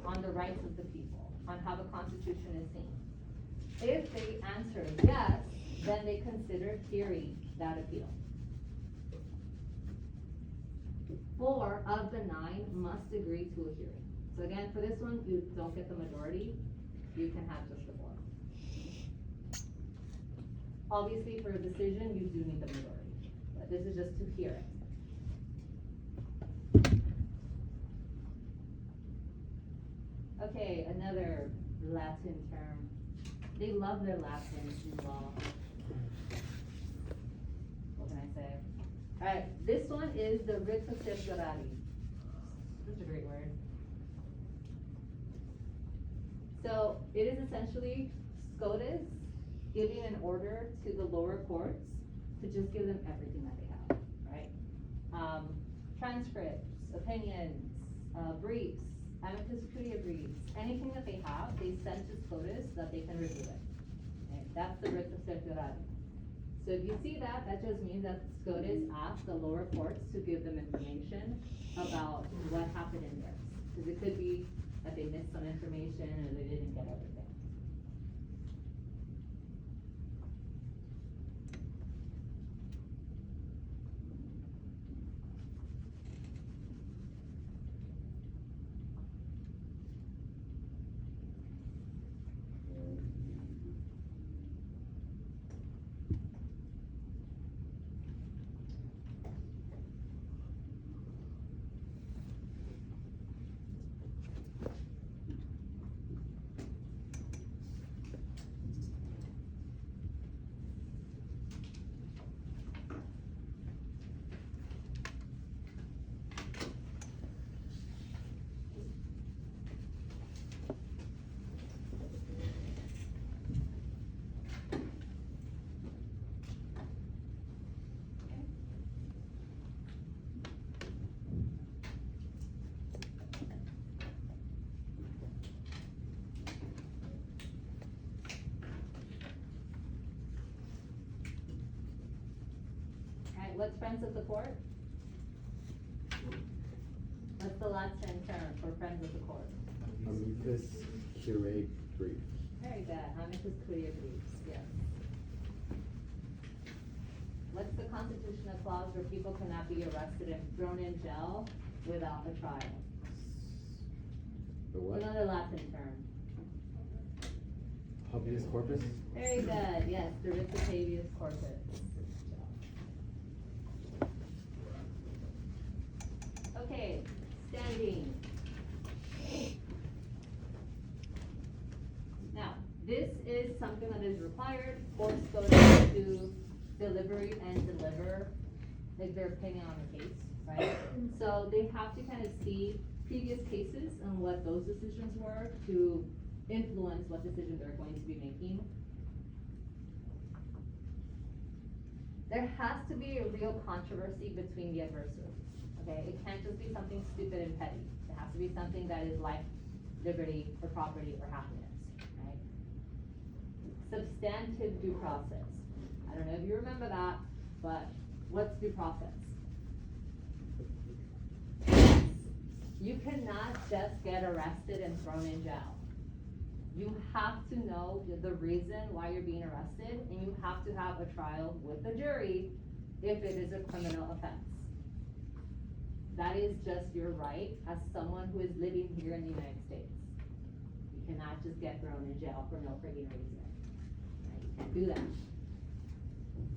on the rights of the people, on how the Constitution is seen. If they answer yes, then they consider hearing that appeal. 4 of the 9 must agree to a hearing. So again, for this one, you don't get the majority, you can have just the 4. Obviously, for a decision, you do need the majority, but this is just to hear it. Okay, another Latin term. They love their Latin in law. What can I say? Alright, this one is the writ of certiorari. Such a great word. So, it is essentially SCOTUS giving an order to the lower courts to just give them everything that they have, right? Transcripts, opinions, briefs, amicus curiae briefs, anything that they have, they send to SCOTUS so that they can review it. Okay? That's the writ of certiorari. So if you see that, that just means that SCOTUS asked the lower courts to give them information about what happened in theirs. Because it could be that they missed some information or they didn't get everything. What's friends of the court? What's the Latin term for friends of the court? Amicus curiae brief. Very good. Amicus curiae briefs, yes. What's the constitutional clause where people cannot be arrested and thrown in jail without a trial? The what? Another Latin term. Habeas corpus? Very good, yes, the writ of habeas corpus. Okay, standing. Now, this is something that is required for SCOTUS to deliberate and deliver like their opinion on the case, right? So they have to kind of see previous cases and what those decisions were to influence what decision they're going to be making. There has to be a real controversy between the adversaries. Okay, it can't just be something stupid and petty. It has to be something that is life, liberty, or property, or happiness, right? Substantive due process. I don't know if you remember that, but what's due process? You cannot just get arrested and thrown in jail. You have to know the reason why you're being arrested, and you have to have a trial with the jury if it is a criminal offense. That is just your right as someone who is living here in the United States. You cannot just get thrown in jail for no freaking reason. Right? You can't do that.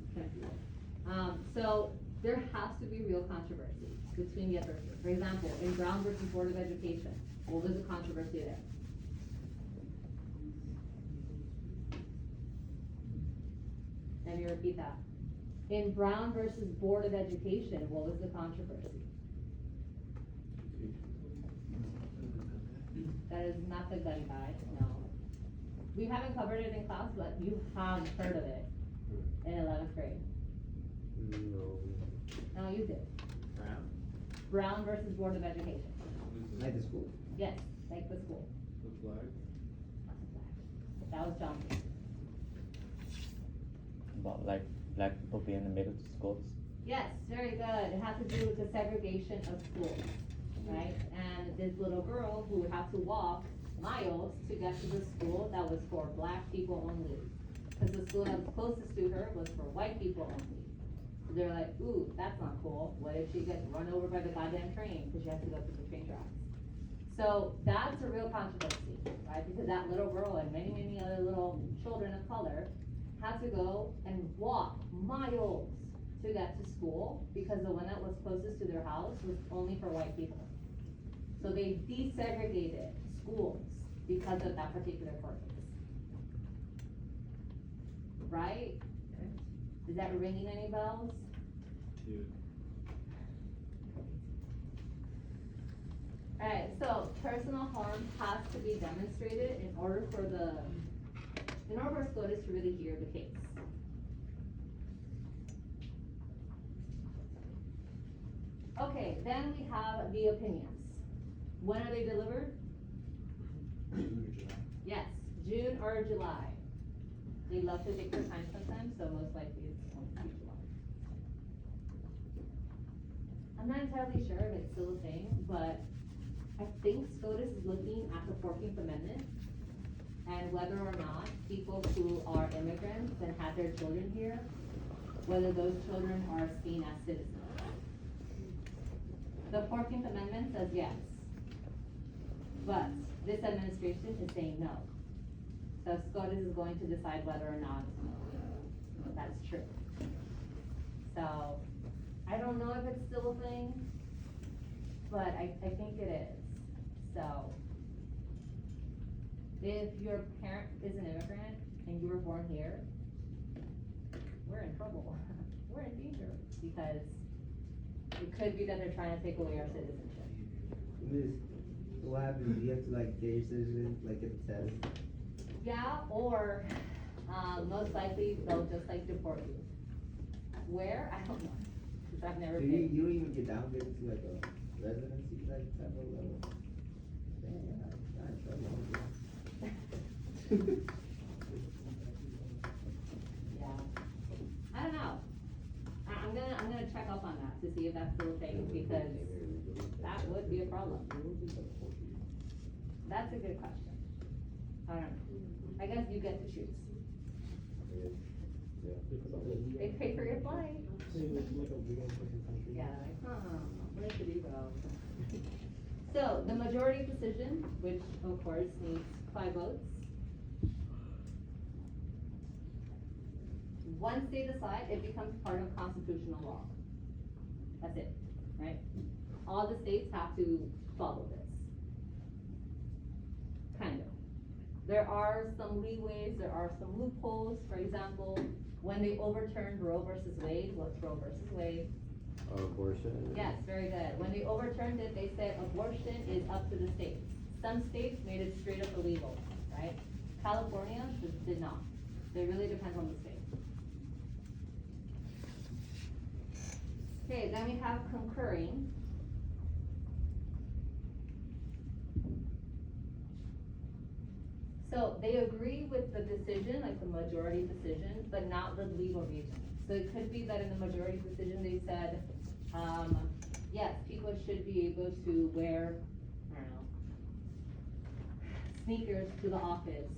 You can't do that. So there has to be real controversy between the adversaries. For example, in Brown versus Board of Education, what was the controversy there? Let me repeat that. In Brown versus Board of Education, what was the controversy? That is not the gun guide, no. We haven't covered it in class, but you have heard of it in 11th grade. No. No, you did. Brown? Brown versus Board of Education. Like the school? Yes, like the school. The flag? That was Johnson. About like black people being admitted to schools. Yes, very good. It has to do with the segregation of schools. right? And this little girl who had to walk miles to get to the school that was for black people only. Cause the school that was closest to her was for white people only. So they're like, ooh, that's not cool. What if she gets run over by the goddamn train? Cause she has to go through the train tracks. So that's a real controversy, right? Because that little girl and many, many other little children of color had to go and walk miles to get to school because the one that was closest to their house was only for white people. So they desegregated schools because of that particular purpose. Right? Is that ringing any bells? Alright, so personal harm has to be demonstrated in order for SCOTUS to really hear the case. Okay, then we have the opinions. When are they delivered? Yes, June or July. They love to take their time sometimes, so most likely it's going to be July. I'm not entirely sure if it's still a thing, but I think SCOTUS is looking at the 14th Amendment and whether or not people who are immigrants and have their children here, whether those children are seen as citizens. The 14th Amendment says yes, but this administration is saying no. So SCOTUS is going to decide whether or not that's true. So, I don't know if it's still a thing, but I think it is. So, if your parent is an immigrant and you were born here, we're in trouble. We're in danger because it could be that they're trying to take away our citizenship. What happens? Do you have to like get your citizen, like get the status? Yeah, or most likely they'll just like deport you. Where? I don't know. Cause I've never So been. you don't even get downgraded to like a residency like type of level? Dang, I'm in trouble. Yeah. I don't know. I'm gonna check up on that to see if that's still a thing, because that would be a problem. That's a good question. I don't know. I guess you get to choose. They pay for your flight. Yeah, like, where should you go? So, the majority decision, which of course needs 5 votes. Once they decide, it becomes part of constitutional law. That's it, right? All the states have to follow this. Kind of. There are some leeways, there are some loopholes. For example, when they overturned Roe versus Wade, what's Roe versus Wade? Abortion. Yes, very good. When they overturned it, they said abortion is up to the states. Some states made it straight up illegal, right? California just did not. It really depends on the state. Okay, then we have concurring. So they agree with the decision, like the majority decision, but not the legal reason. So it could be that in the majority decision, they said, yes, people should be able to wear, I don't know, sneakers to the office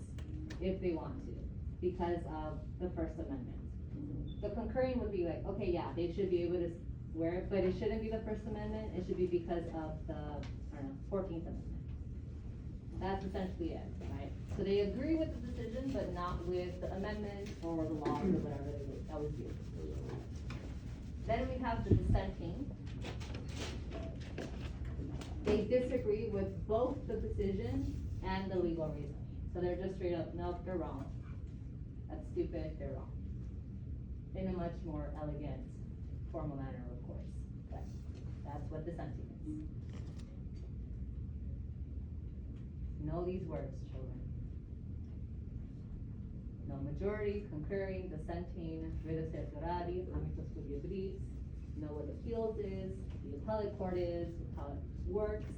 if they want to, because of the First Amendment. The concurring would be like, okay, yeah, they should be able to wear it, but it shouldn't be the First Amendment, it should be because of the, I don't know, 14th Amendment. That's essentially it, right? So they agree with the decision, but not with the amendment or the law or whatever that was used. Then we have the dissenting. They disagree with both the decision and the legal reasoning. So they're just straight up, nope, they're wrong. That's stupid, they're wrong. In a much more elegant, formal manner, of course. But that's what dissenting is. Know these words, children. No majority, concurring, dissenting, written certiorari, amicus curiae, know what appeals is, the appellate court is, how it works,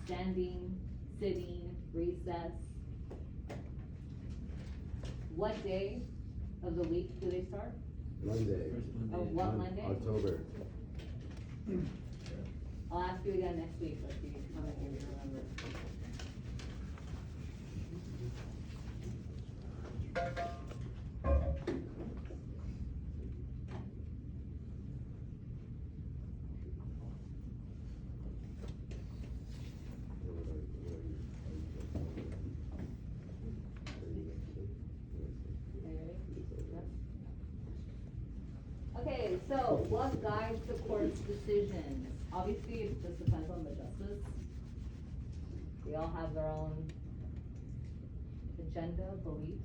standing, sitting, recess. What day of the week do they start? Monday. Of what Monday? October. I'll ask you again next week, let's see how many of you remember. Okay, so what guides the court's decisions? Obviously, it just depends on the justice. They all have their own agenda, beliefs.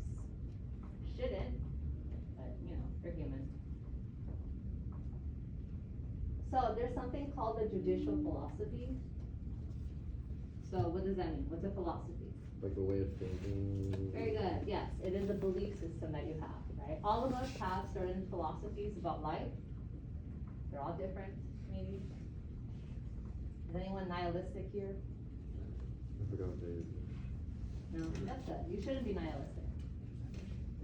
Shouldn't, but you know, they're human. So there's something called the judicial philosophy. So what does that mean? What's a philosophy? Like a way of thinking. Very good, yes, it is a belief system that you have, right? All of us have certain philosophies about life. They're all different, maybe. Is anyone nihilistic here? I forgot what day it is. No, that's good, you shouldn't be nihilistic.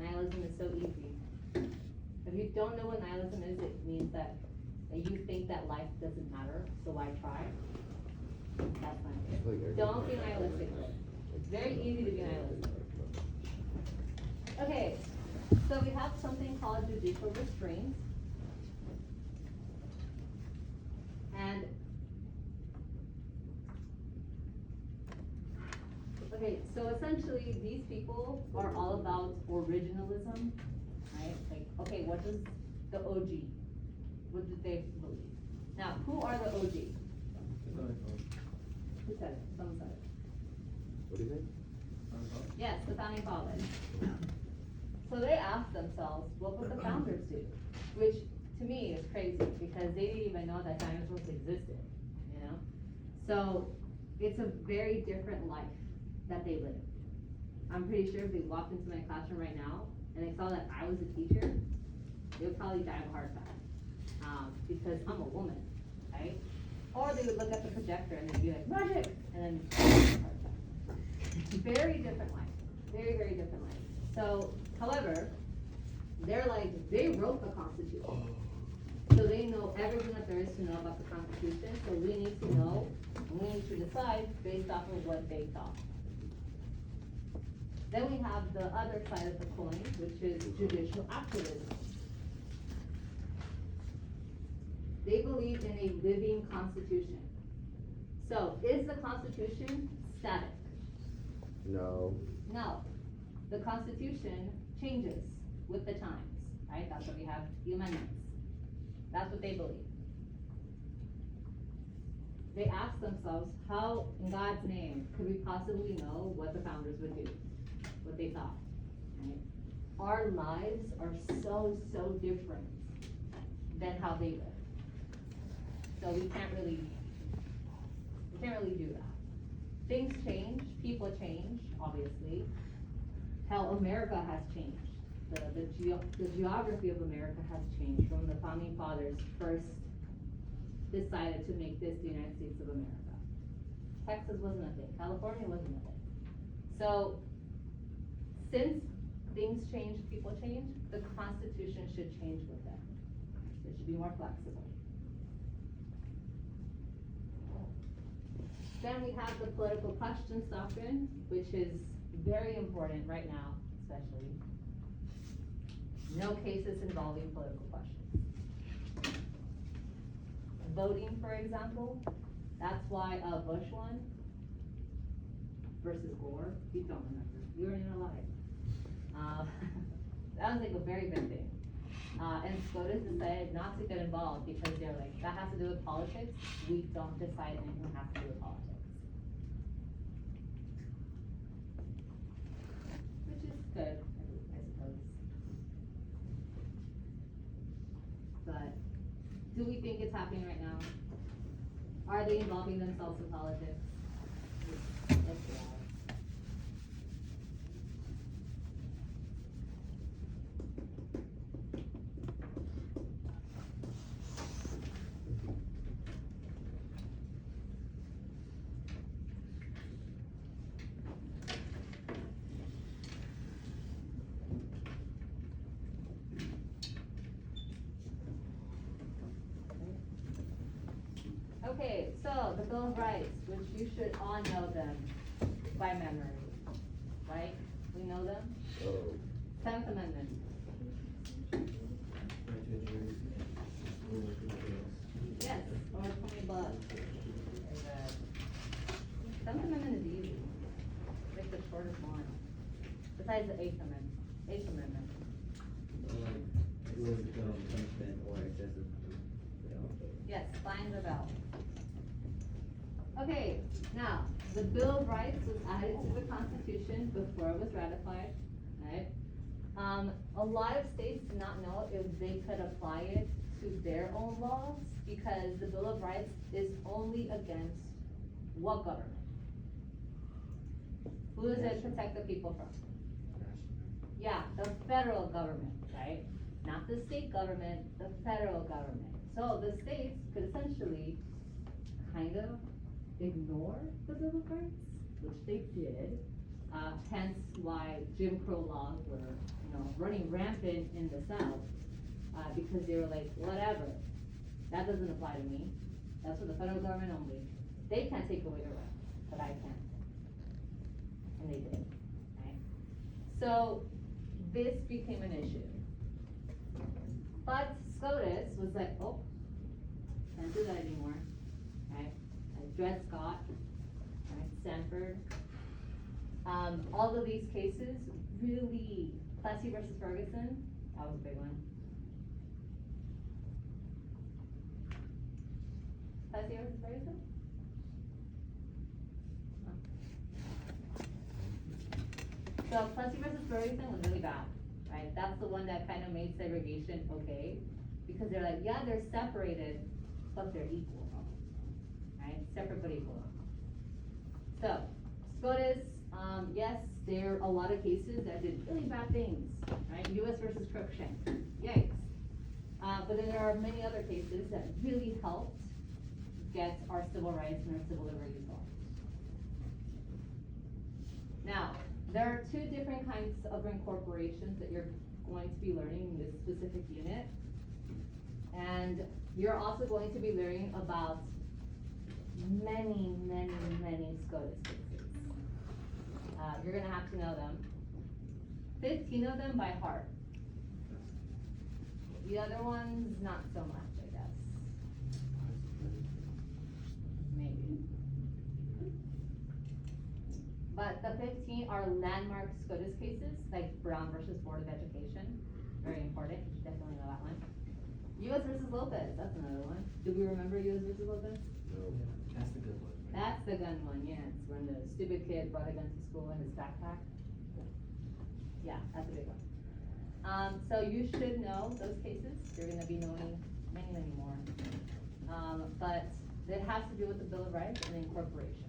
Nihilism is so easy. If you don't know what nihilism is, it means that you think that life doesn't matter, so why try? That's not good. Don't be nihilistic. It's very easy to be nihilistic. Okay, so we have something called judicial restraint. And, okay, so essentially these people are all about originalism, right? Like, okay, what does the OG, what did they believe? Now, who are the OG? Who said it? Someone said it. What do you think? Yes, the founding fathers. So they asked themselves, what would the founders do? Which, to me, is crazy, because they didn't even know that dinosaurs existed, you know? So, it's a very different life that they lived. I'm pretty sure if they walked into my classroom right now, and they saw that I was a teacher, they would probably die of a heart attack, because I'm a woman, right? Or they would look at the projector and they'd be like, magic! And then, heart attack. Very different life. Very, very different life. So, however, they're like, they wrote the Constitution. So they know everything that there is to know about the Constitution, so we need to know, and we need to decide based off of what they thought. Then we have the other side of the coin, which is judicial activism. They believe in a living constitution. So, is the Constitution static? No. No. The Constitution changes with the times, right? That's why we have the amendments. That's what they believe. They ask themselves, how, in God's name, could we possibly know what the founders would do? What they thought, right? Our lives are so, so different than how they live. So we can't really do that. Things change, people change, obviously. Hell, America has changed. The geography of America has changed from the founding fathers first decided to make this the United States of America. Texas wasn't a thing, California wasn't a thing. So, since things change, people change, the Constitution should change with them. It should be more flexible. Then we have the political questions doctrine, which is very important right now, especially. No cases involving political questions. Voting, for example, that's why Bush won versus Gore. You don't remember. You weren't even alive. That was like a very big thing. And SCOTUS decided not to get involved because they're like, that has to do with politics. We don't decide anything that has to do with politics. Which is good, I suppose. But do we think it's happening right now? Are they involving themselves in politics? Yes, they are. Okay, so the Bill of Rights, which you should all know them by memory, right? We know them? Oh. 10th Amendment. Yes, or 20 bucks. Very good. 10th Amendment is easy. It's like the shortest one. Besides the 8th Amendment. 8th Amendment. It was punishment or excessive, you know, Yes, fines or belt. Okay, now, the Bill of Rights was added to the Constitution before it was ratified, right? A lot of states did not know if they could apply it to their own laws because the Bill of Rights is only against what government? Who does it protect the people from? Yeah, the federal government, right? Not the state government, the federal government. So the states could essentially kind of ignore the Bill of Rights, which they did. Hence why Jim Crow laws were, running rampant in the South, because they were like, whatever, that doesn't apply to me. That's for the federal government only. They can't take away the rights, but I can. And they did, right? So this became an issue. But SCOTUS was like, oh, can't do that anymore, right? Like Dred Scott, right, Stanford. All of these cases really, Plessy versus Ferguson, that was a big one. Plessy versus Ferguson? So Plessy versus Ferguson was really bad, right? That's the one that kind of made segregation okay, because they're like, yeah, they're separated, but they're equal, right? Separate but equal. So, SCOTUS, yes, there are a lot of cases that did really bad things, right? US versus Cruikshank, yikes. But then there are many other cases that really helped get our civil rights and our civil liberties law. Now, there are two different kinds of incorporations that you're going to be learning in this specific unit. And you're also going to be learning about many, many, many SCOTUS cases. You're gonna have to know them. 15 of them by heart. The other ones, not so much, I guess. Maybe. But the 15 are landmark SCOTUS cases, like Brown versus Board of Education. Very important, you should definitely know that one. US versus Lopez, that's another one. Do we remember US versus Lopez? No. That's the good one. That's the gun one, yes, when the stupid kid brought a gun to school in his backpack. Yeah, that's a big one. So you should know those cases. You're gonna be knowing many, many more. But it has to do with the Bill of Rights and incorporation.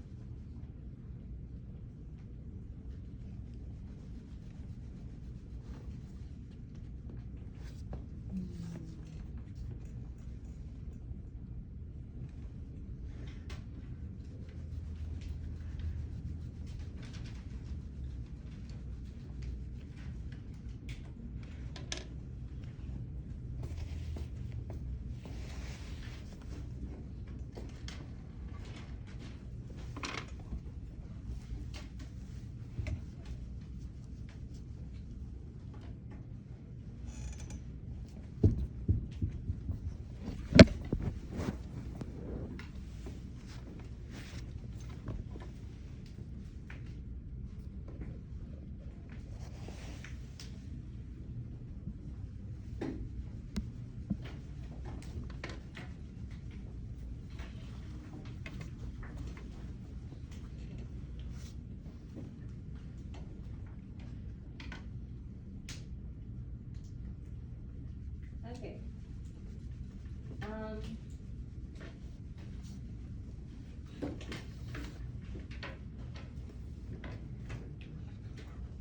Okay.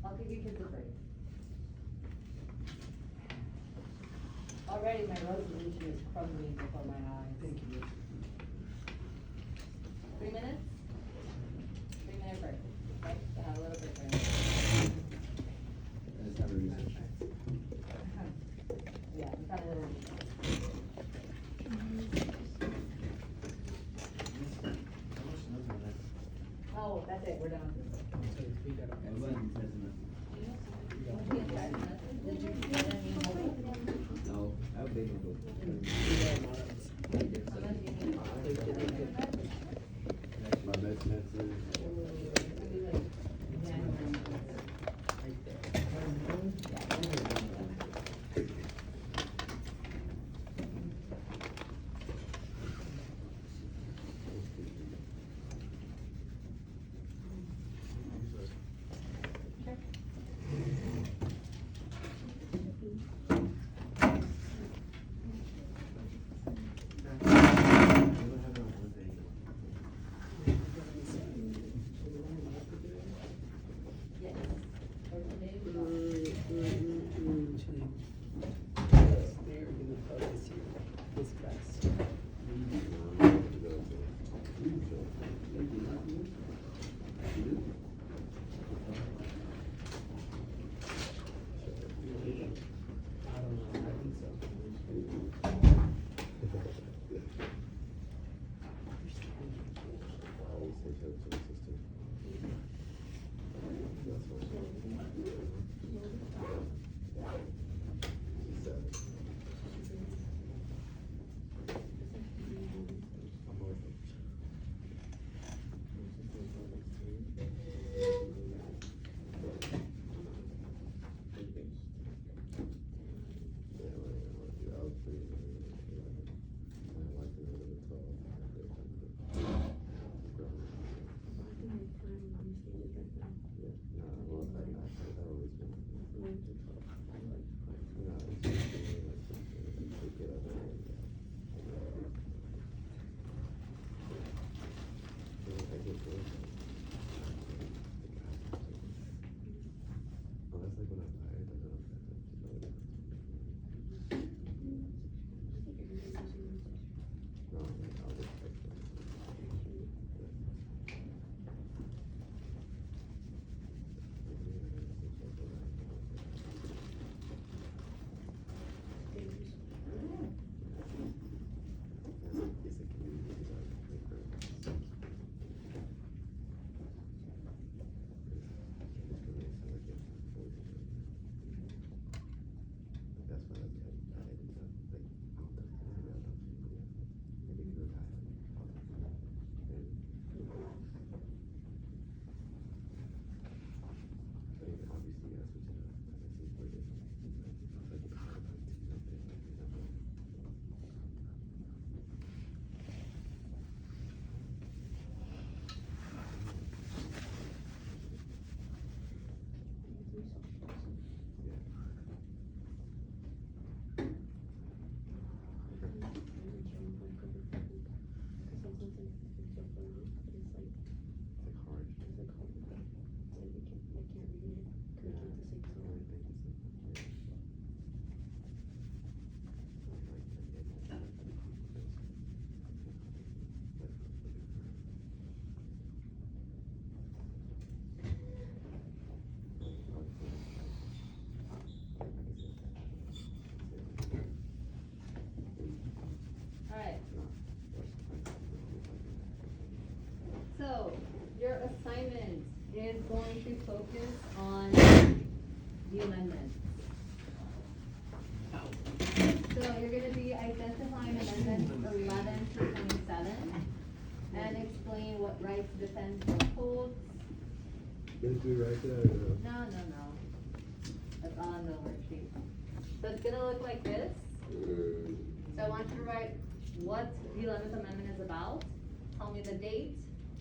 I'll give you kids a break. Already my resolution is crumbling before my eyes. Thank you. 3 minutes? 3-minute break, okay? So have a little bit break. Let's have a research. Yeah, let's have a little. we're done with this. And what you testing us? Did you get any homework? No, I've been able to. How much do you need? My next answer is Yes. For today, we This class. I don't know, I think so. I always say that to the system. Alright. So, your assignment is going to focus on the amendments. So you're gonna be identifying amendments 11 to 27 and explain what rights, defense, or holds. Get it right there. No. That's on the worksheet. So it's gonna look like this. So I want you to write what the 11th Amendment is about, tell me the date,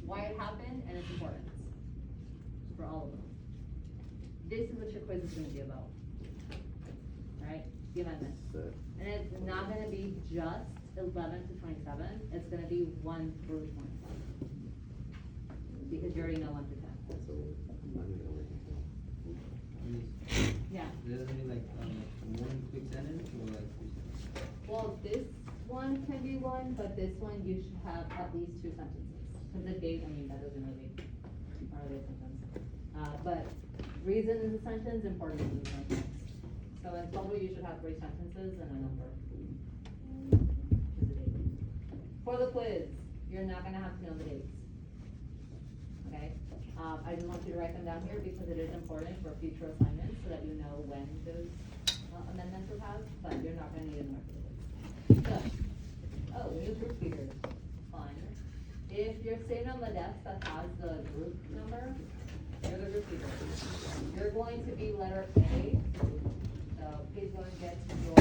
why it happened, and its importance. For all of them. This is what your quiz is gonna be about. Right? The amendment. And it's not gonna be just 11 to 27, it's gonna be 1 through 27. Because you already know 1 through 10. So, Yeah. Does it mean like one quick sentence or like two sentences? Well, this one can be one, but this one you should have at least 2 sentences. Cause the date, I mean, that doesn't really, not really a sentence. But reason is a sentence, importance is a sentence. So in total, you should have 3 sentences and a number. Which is the date. For the quiz, you're not gonna have to know the dates. Okay? I just want you to write them down here because it is important for future assignments so that you know when those amendments were passed, but you're not gonna need them after this. So, new group leaders, fine. If you're sitting on the desk that has the group number, you're the group leader. You're going to be letter A, so please go and get your.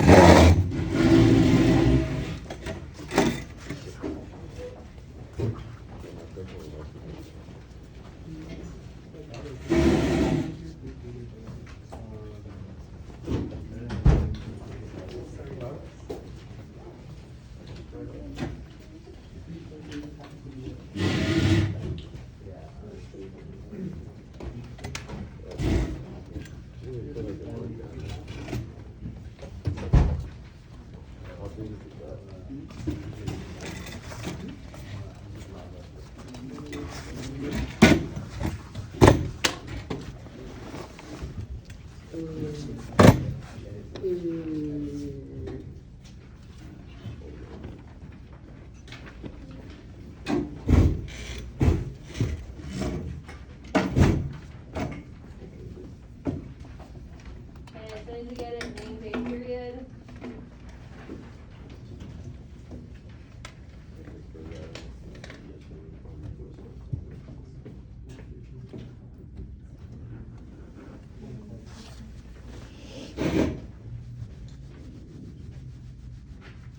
And as soon as you get it, name, date, period.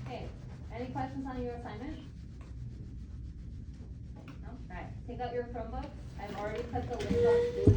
Okay, any questions on your assignment? No? Alright, take out your Chromebooks. I've already put the link on